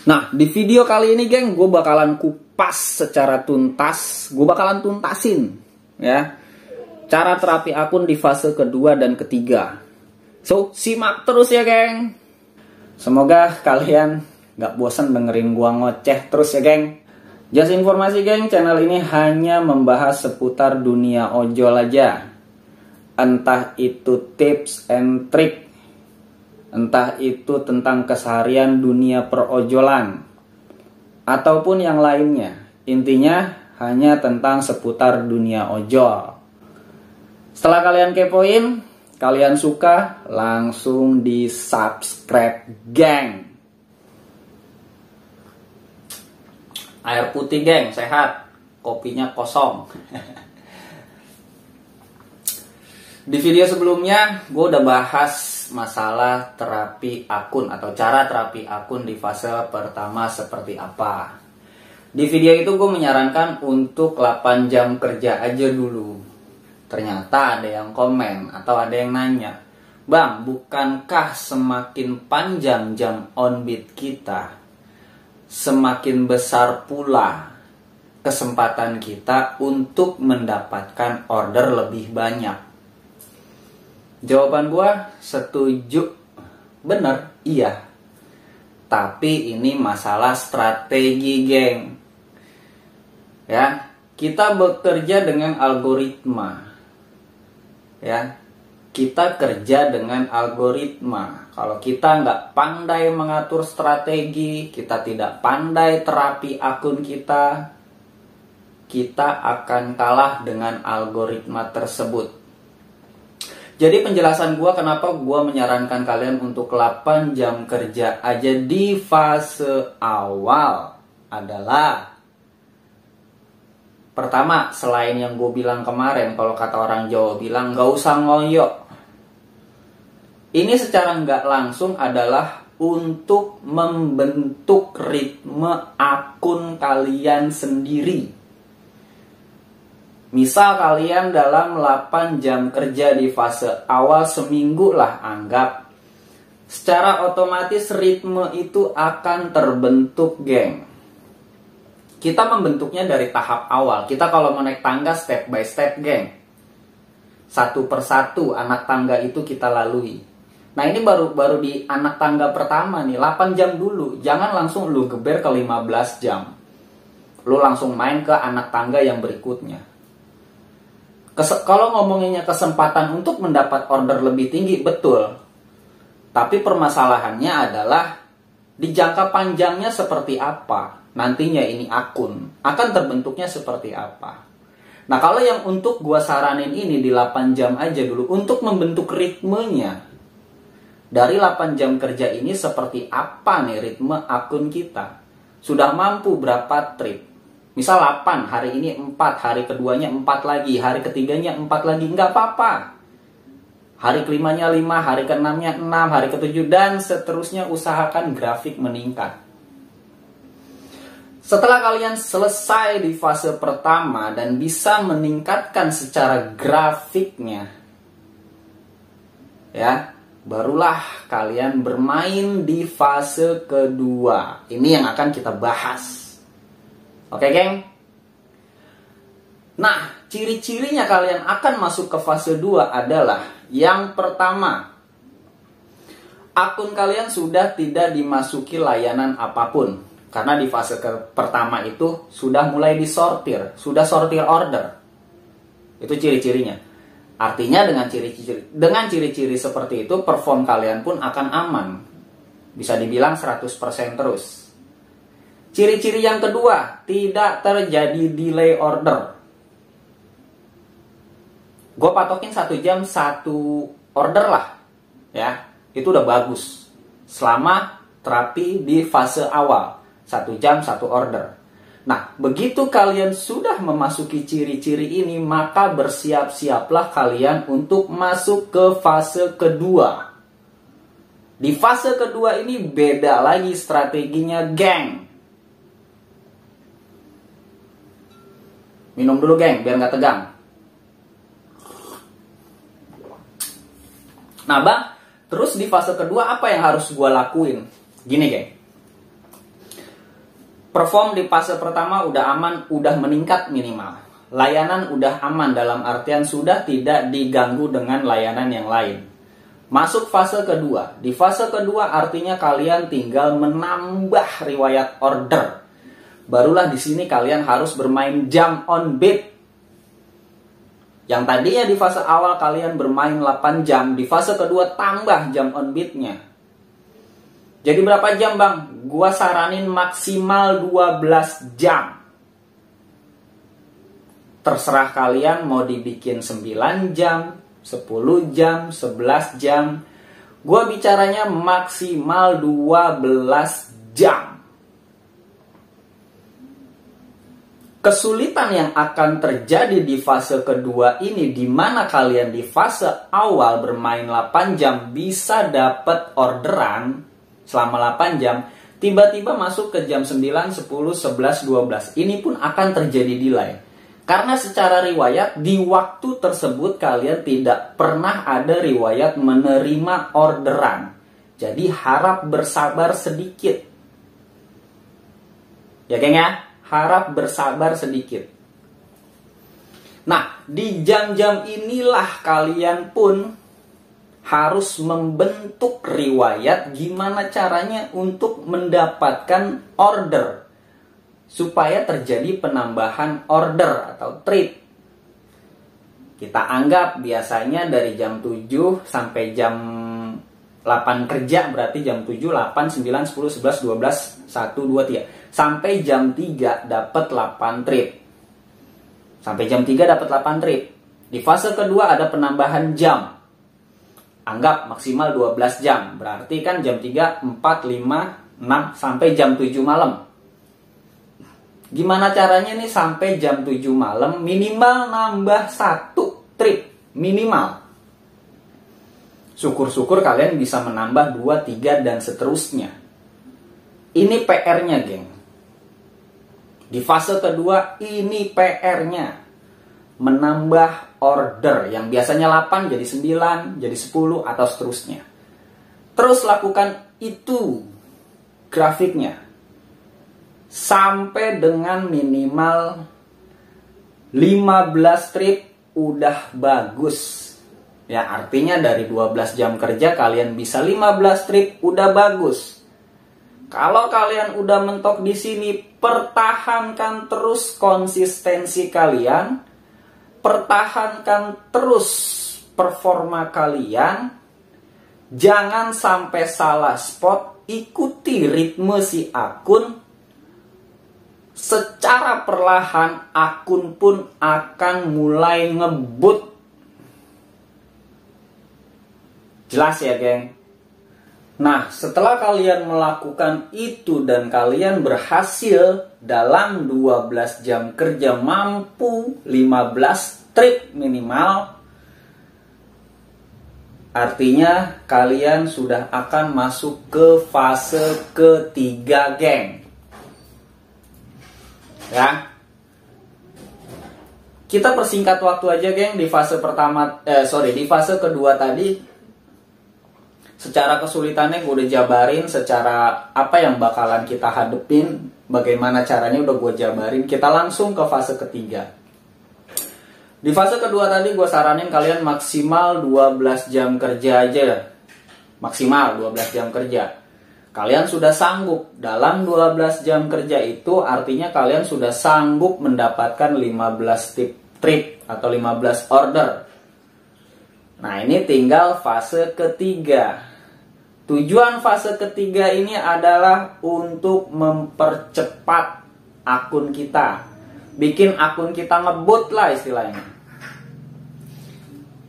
Nah, di video kali ini geng, gue bakalan kupas secara tuntas. Gue bakalan tuntasin ya cara terapi akun di fase kedua dan ketiga. So, simak terus ya geng. Semoga kalian gak bosan dengerin gua ngoceh terus ya geng. Just informasi geng, channel ini hanya membahas seputar dunia ojol aja. Entah itu tips and trick, entah itu tentang keseharian dunia perojolan, ataupun yang lainnya. Intinya hanya tentang seputar dunia ojol. Setelah kalian kepoin, kalian suka, langsung di subscribe geng. Air putih geng, sehat. Kopinya kosong. Di video sebelumnya, gue udah bahas masalah terapi akun atau cara terapi akun di fase pertama seperti apa. Di video itu gue menyarankan untuk 8 jam kerja aja dulu. Ternyata ada yang komen atau ada yang nanya, "Bang, bukankah semakin panjang jam on beat kita, semakin besar pula kesempatan kita untuk mendapatkan order lebih banyak?" Jawaban gua setuju, bener, iya. Tapi ini masalah strategi geng. Ya, kita bekerja dengan algoritma. Ya, kita kerja dengan algoritma. Kalau kita nggak pandai mengatur strategi, kita tidak pandai terapi akun kita akan kalah dengan algoritma tersebut. Jadi penjelasan gue kenapa gue menyarankan kalian untuk 8 jam kerja aja di fase awal adalah, pertama, selain yang gue bilang kemarin, kalau kata orang Jawa bilang, gak usah ngoyo. Ini secara nggak langsung adalah untuk membentuk ritme akun kalian sendiri. Misal kalian dalam 8 jam kerja di fase awal seminggu lah anggap, secara otomatis ritme itu akan terbentuk geng. Kita membentuknya dari tahap awal. Kita kalau mau naik tangga step by step geng. Satu persatu anak tangga itu kita lalui. Nah ini baru di anak tangga pertama nih, 8 jam dulu. Jangan langsung lu geber ke 15 jam. Lu langsung main ke anak tangga yang berikutnya. Kalau ngomonginnya kesempatan untuk mendapat order lebih tinggi, betul. Tapi permasalahannya adalah di jangka panjangnya seperti apa. Nantinya ini akun akan terbentuknya seperti apa. Nah kalau yang untuk gua saranin ini di 8 jam aja dulu, untuk membentuk ritmenya. Dari 8 jam kerja ini seperti apa nih ritme akun kita. Sudah mampu berapa trip. Misal 8, hari ini 4, hari keduanya 4 lagi, hari ketiganya 4 lagi, nggak apa-apa. Hari kelimanya 5, hari keenamnya 6, hari ketujuh, dan seterusnya usahakan grafik meningkat. Setelah kalian selesai di fase pertama dan bisa meningkatkan secara grafiknya, ya, barulah kalian bermain di fase kedua. Ini yang akan kita bahas. Oke geng. Nah, ciri-cirinya kalian akan masuk ke fase 2 adalah, yang pertama, akun kalian sudah tidak dimasuki layanan apapun. Karena di fase pertama itu sudah mulai disortir, sudah sortir order. Itu ciri-cirinya. Artinya dengan ciri-ciri seperti itu, perform kalian pun akan aman. Bisa dibilang 100% terus. Ciri-ciri yang kedua, tidak terjadi delay order. Gue patokin 1 jam 1 order lah. Ya, itu udah bagus. Selama terapi di fase awal, 1 jam 1 order. Nah, begitu kalian sudah memasuki ciri-ciri ini, maka bersiap-siaplah kalian untuk masuk ke fase kedua. Di fase kedua ini beda lagi strateginya geng. Minum dulu geng, biar nggak tegang. Nah bang, terus di fase kedua apa yang harus gue lakuin? Gini geng, Perform di fase pertama udah aman, udah meningkat minimal. Layanan udah aman dalam artian sudah tidak diganggu dengan layanan yang lain. Masuk fase kedua. Di fase kedua artinya kalian tinggal menambah riwayat order. Barulah di sini kalian harus bermain jam on beat. Yang tadinya di fase awal kalian bermain 8 jam, di fase kedua tambah jam on beat-nya. Jadi berapa jam bang? Gua saranin maksimal 12 jam. Terserah kalian mau dibikin 9 jam, 10 jam, 11 jam. Gua bicaranya maksimal 12 jam. Kesulitan yang akan terjadi di fase kedua ini, di mana kalian di fase awal bermain 8 jam bisa dapat orderan selama 8 jam, tiba-tiba masuk ke jam 9, 10, 11, 12. Ini pun akan terjadi delay. Karena secara riwayat, di waktu tersebut kalian tidak pernah ada riwayat menerima orderan. Jadi harap bersabar sedikit. Ya geng ya, harap bersabar sedikit. Nah, di jam-jam inilah kalian pun harus membentuk riwayat gimana caranya untuk mendapatkan order supaya terjadi penambahan order atau trade. Kita anggap biasanya dari jam 7 sampai jam 8 kerja, berarti jam 7, 8, 9, 10, 11, 12, 1, 2, 3. Sampai jam 3 dapat 8 trade. Sampai jam 3 dapat 8 trade. Di fase kedua ada penambahan jam. Anggap maksimal 12 jam. Berarti kan jam 3, 4, 5, 6 sampai jam 7 malam. Gimana caranya nih sampai jam 7 malam minimal nambah 1 trip minimal. Syukur-syukur kalian bisa menambah 2, 3 dan seterusnya. Ini PR-nya, geng. Di fase kedua ini PR-nya. Menambah order yang biasanya 8 jadi 9, jadi 10 atau seterusnya. Terus lakukan itu grafiknya sampai dengan minimal 15 trip udah bagus. Ya, artinya dari 12 jam kerja kalian bisa 15 trip udah bagus. Kalau kalian udah mentok di sini, pertahankan terus konsistensi kalian. Pertahankan terus performa kalian. Jangan sampai salah spot. Ikuti ritme si akun. Secara perlahan akun pun akan mulai ngebut. Jelas ya geng? Nah, setelah kalian melakukan itu dan kalian berhasil dalam 12 jam kerja mampu 15 trip minimal, artinya kalian sudah akan masuk ke fase ketiga, geng. Ya. Kita persingkat waktu aja, geng. Di fase pertama, di fase kedua tadi, secara kesulitannya gue udah jabarin, secara apa yang bakalan kita hadepin, bagaimana caranya udah gue jabarin. Kita langsung ke fase ketiga. Di fase kedua tadi gue saranin kalian maksimal 12 jam kerja aja. Maksimal 12 jam kerja. Kalian sudah sanggup dalam 12 jam kerja itu, artinya kalian sudah sanggup mendapatkan 15 trip atau 15 order. Nah, ini tinggal fase ketiga. Tujuan fase ketiga ini adalah untuk mempercepat akun kita. Bikin akun kita ngebut lah istilahnya.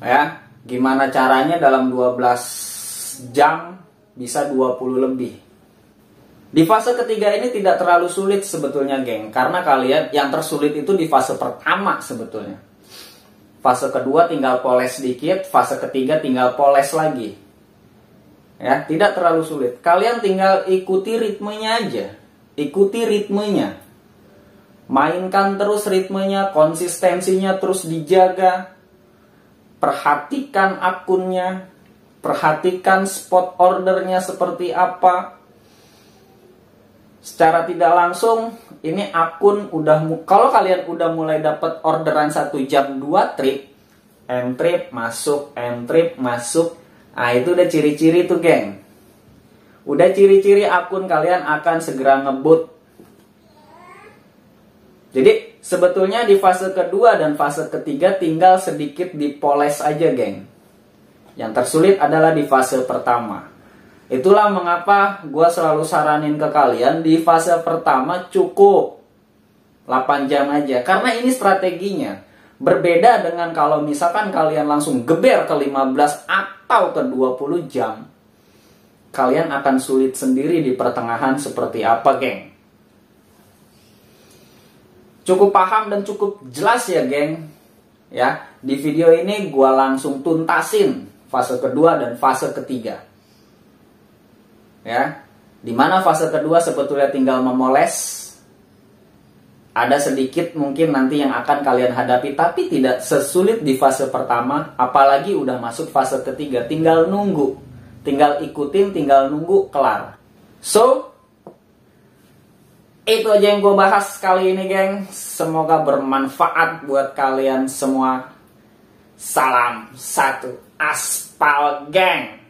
Ya, gimana caranya dalam 12 jam bisa 20 lebih. Di fase ketiga ini tidak terlalu sulit sebetulnya, geng. Karena kalian yang tersulit itu di fase pertama sebetulnya. Fase kedua tinggal poles sedikit, fase ketiga tinggal poles lagi. Ya, tidak terlalu sulit. Kalian tinggal ikuti ritmenya aja. Ikuti ritmenya. Mainkan terus ritmenya, konsistensinya terus dijaga. Perhatikan akunnya. Perhatikan spot ordernya seperti apa. secara tidak langsung ini akun udah, kalau kalian udah mulai dapat orderan 1 jam 2 trip, M-trip masuk, M-trip masuk, nah itu udah ciri-ciri tuh geng. Udah ciri-ciri akun kalian akan segera ngebut. Jadi sebetulnya di fase kedua dan fase ketiga tinggal sedikit dipoles aja geng. Yang tersulit adalah di fase pertama. Itulah mengapa gue selalu saranin ke kalian di fase pertama cukup 8 jam aja. Karena ini strateginya. Berbeda dengan kalau misalkan kalian langsung geber ke 15 atau ke 20 jam. Kalian akan sulit sendiri di pertengahan seperti apa geng. Cukup paham dan cukup jelas ya geng. Ya, di video ini gue langsung tuntasin fase kedua dan fase ketiga. Ya, dimana fase kedua sebetulnya tinggal memoles. Ada sedikit mungkin nanti yang akan kalian hadapi, tapi tidak sesulit di fase pertama. Apalagi udah masuk fase ketiga, tinggal nunggu, tinggal ikutin, tinggal nunggu kelar. So, itu aja yang gue bahas kali ini geng. Semoga bermanfaat buat kalian semua. Salam satu aspal geng.